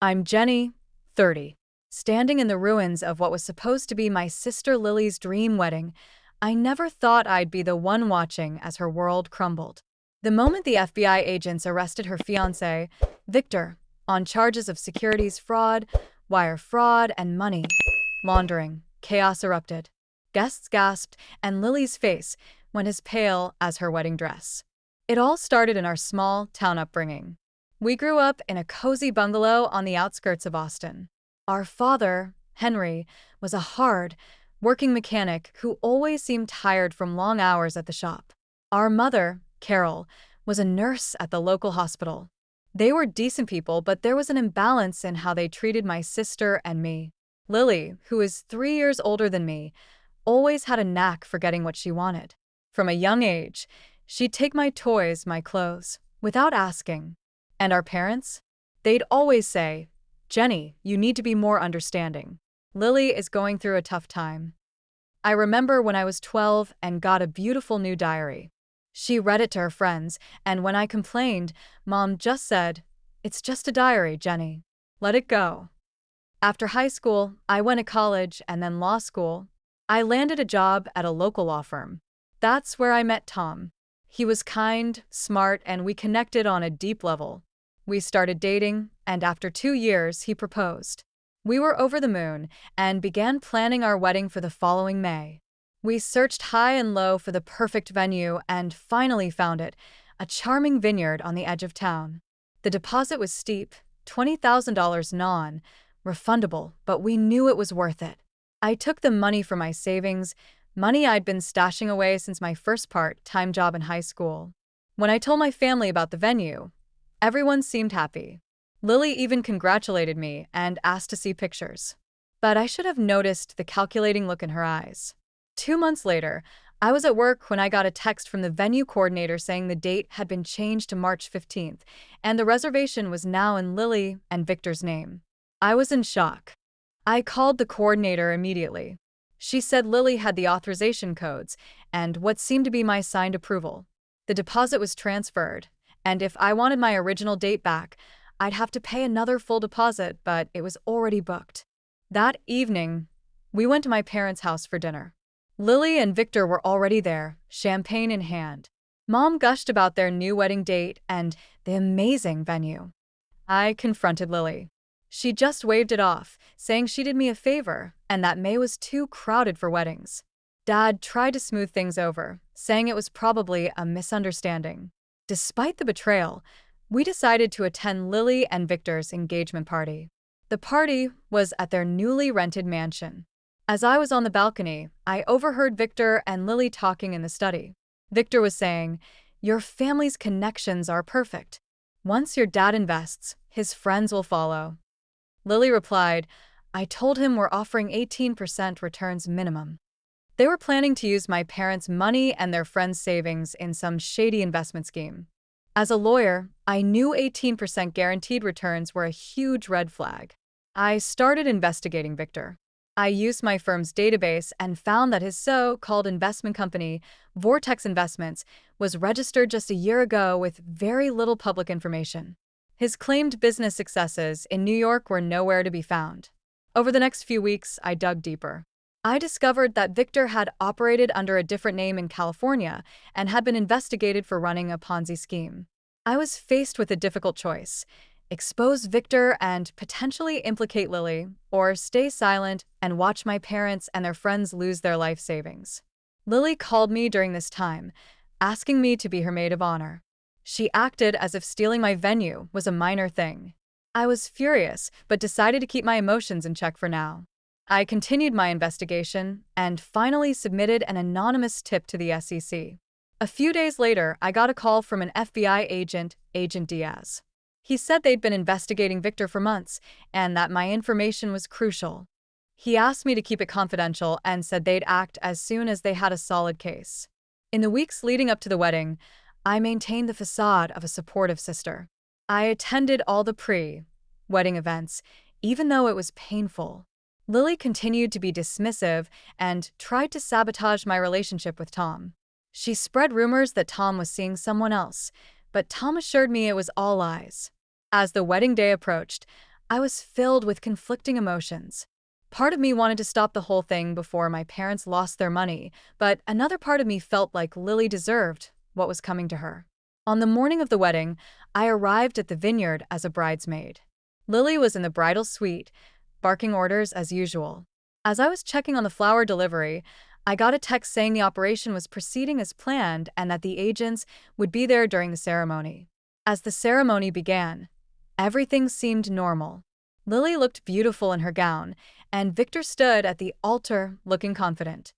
I'm Jenny, 30. Standing in the ruins of what was supposed to be my sister Lily's dream wedding, I never thought I'd be the one watching as her world crumbled. The moment the FBI agents arrested her fiancé, Victor, on charges of securities fraud, wire fraud, and money laundering, chaos erupted. Guests gasped, and Lily's face went as pale as her wedding dress. It all started in our small town upbringing. We grew up in a cozy bungalow on the outskirts of Austin. Our father, Henry, was a hard, working mechanic who always seemed tired from long hours at the shop. Our mother, Carol, was a nurse at the local hospital. They were decent people, but there was an imbalance in how they treated my sister and me. Lily, who is 3 years older than me, always had a knack for getting what she wanted. From a young age, she'd take my toys, my clothes, without asking. And our parents? They'd always say, "Jenny, you need to be more understanding. Lily is going through a tough time." I remember when I was 12 and got a beautiful new diary. She read it to her friends, and when I complained, Mom just said, "It's just a diary, Jenny. Let it go." After high school, I went to college and then law school. I landed a job at a local law firm. That's where I met Tom. He was kind, smart, and we connected on a deep level. We started dating, and after 2 years, he proposed. We were over the moon and began planning our wedding for the following May. We searched high and low for the perfect venue and finally found it, a charming vineyard on the edge of town. The deposit was steep, $20,000 non-refundable, but we knew it was worth it. I took the money from my savings, money I'd been stashing away since my first part-time job in high school. When I told my family about the venue, everyone seemed happy. Lily even congratulated me and asked to see pictures. But I should have noticed the calculating look in her eyes. 2 months later, I was at work when I got a text from the venue coordinator saying the date had been changed to March 15th, and the reservation was now in Lily and Victor's name. I was in shock. I called the coordinator immediately. She said Lily had the authorization codes and what seemed to be my signed approval. The deposit was transferred, and if I wanted my original date back, I'd have to pay another full deposit, but it was already booked. That evening, we went to my parents' house for dinner. Lily and Victor were already there, champagne in hand. Mom gushed about their new wedding date and the amazing venue. I confronted Lily. She just waved it off, saying she did me a favor and that May was too crowded for weddings. Dad tried to smooth things over, saying it was probably a misunderstanding. Despite the betrayal, we decided to attend Lily and Victor's engagement party. The party was at their newly rented mansion. As I was on the balcony, I overheard Victor and Lily talking in the study. Victor was saying, "Your family's connections are perfect. Once your dad invests, his friends will follow." Lily replied, "I told him we're offering 18% returns minimum." They were planning to use my parents' money and their friends' savings in some shady investment scheme. As a lawyer, I knew 18% guaranteed returns were a huge red flag. I started investigating Victor. I used my firm's database and found that his so-called investment company, Vortex Investments, was registered just a year ago with very little public information. His claimed business successes in New York were nowhere to be found. Over the next few weeks, I dug deeper. I discovered that Victor had operated under a different name in California and had been investigated for running a Ponzi scheme. I was faced with a difficult choice: expose Victor and potentially implicate Lily, or stay silent and watch my parents and their friends lose their life savings. Lily called me during this time, asking me to be her maid of honor. She acted as if stealing my venue was a minor thing. I was furious, but decided to keep my emotions in check for now. I continued my investigation and finally submitted an anonymous tip to the SEC. A few days later, I got a call from an FBI agent, Agent Diaz. He said they'd been investigating Victor for months and that my information was crucial. He asked me to keep it confidential and said they'd act as soon as they had a solid case. In the weeks leading up to the wedding, I maintained the facade of a supportive sister. I attended all the pre-wedding events, even though it was painful. Lily continued to be dismissive and tried to sabotage my relationship with Tom. She spread rumors that Tom was seeing someone else, but Tom assured me it was all lies. As the wedding day approached, I was filled with conflicting emotions. Part of me wanted to stop the whole thing before my parents lost their money, but another part of me felt like Lily deserved what was coming to her. On the morning of the wedding, I arrived at the vineyard as a bridesmaid. Lily was in the bridal suite, barking orders as usual. As I was checking on the flower delivery, I got a text saying the operation was proceeding as planned and that the agents would be there during the ceremony. As the ceremony began, everything seemed normal. Lily looked beautiful in her gown, and Victor stood at the altar looking confident.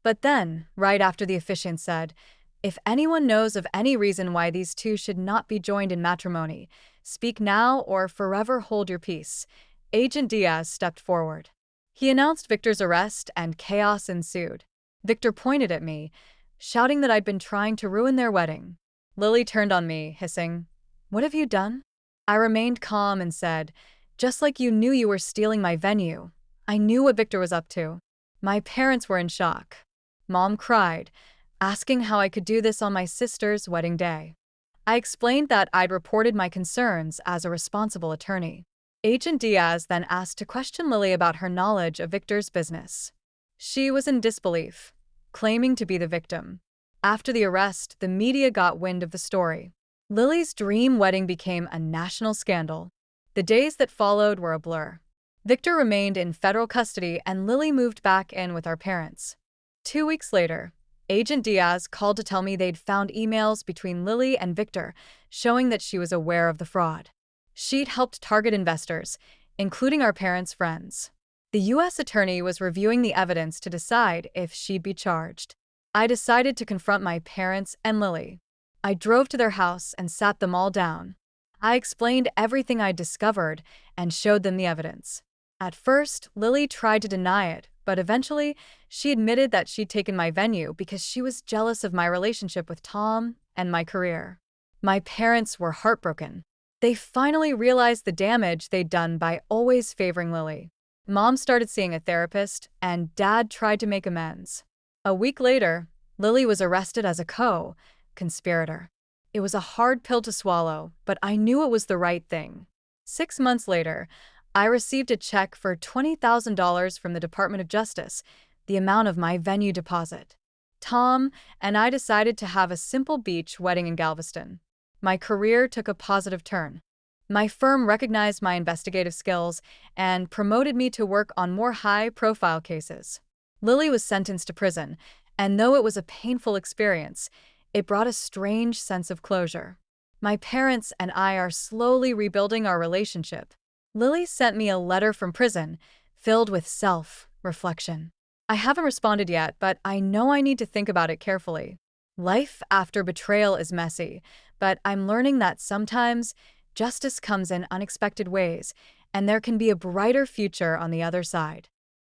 But then, right after the officiant said, "If anyone knows of any reason why these two should not be joined in matrimony, speak now or forever hold your peace," Agent Diaz stepped forward. He announced Victor's arrest and chaos ensued. Victor pointed at me, shouting that I'd been trying to ruin their wedding. Lily turned on me, hissing, "What have you done?" I remained calm and said, "Just like you knew you were stealing my venue, I knew what Victor was up to." My parents were in shock. Mom cried, asking how I could do this on my sister's wedding day. I explained that I'd reported my concerns as a responsible attorney. Agent Diaz then asked to question Lily about her knowledge of Victor's business. She was in disbelief, claiming to be the victim. After the arrest, the media got wind of the story. Lily's dream wedding became a national scandal. The days that followed were a blur. Victor remained in federal custody and Lily moved back in with our parents. 2 weeks later, Agent Diaz called to tell me they'd found emails between Lily and Victor showing that she was aware of the fraud. She'd helped target investors, including our parents' friends. The U.S. attorney was reviewing the evidence to decide if she'd be charged. I decided to confront my parents and Lily. I drove to their house and sat them all down. I explained everything I'd discovered and showed them the evidence. At first, Lily tried to deny it, but eventually, she admitted that she'd taken my venue because she was jealous of my relationship with Tom and my career. My parents were heartbroken. They finally realized the damage they'd done by always favoring Lily. Mom started seeing a therapist, and Dad tried to make amends. A week later, Lily was arrested as a co-conspirator. It was a hard pill to swallow, but I knew it was the right thing. 6 months later, I received a check for $20,000 from the Department of Justice, the amount of my venue deposit. Tom and I decided to have a simple beach wedding in Galveston. My career took a positive turn. My firm recognized my investigative skills and promoted me to work on more high-profile cases. Lily was sentenced to prison, and though it was a painful experience, it brought a strange sense of closure. My parents and I are slowly rebuilding our relationship. Lily sent me a letter from prison, filled with self-reflection. I haven't responded yet, but I know I need to think about it carefully. Life after betrayal is messy, but I'm learning that sometimes justice comes in unexpected ways, and there can be a brighter future on the other side.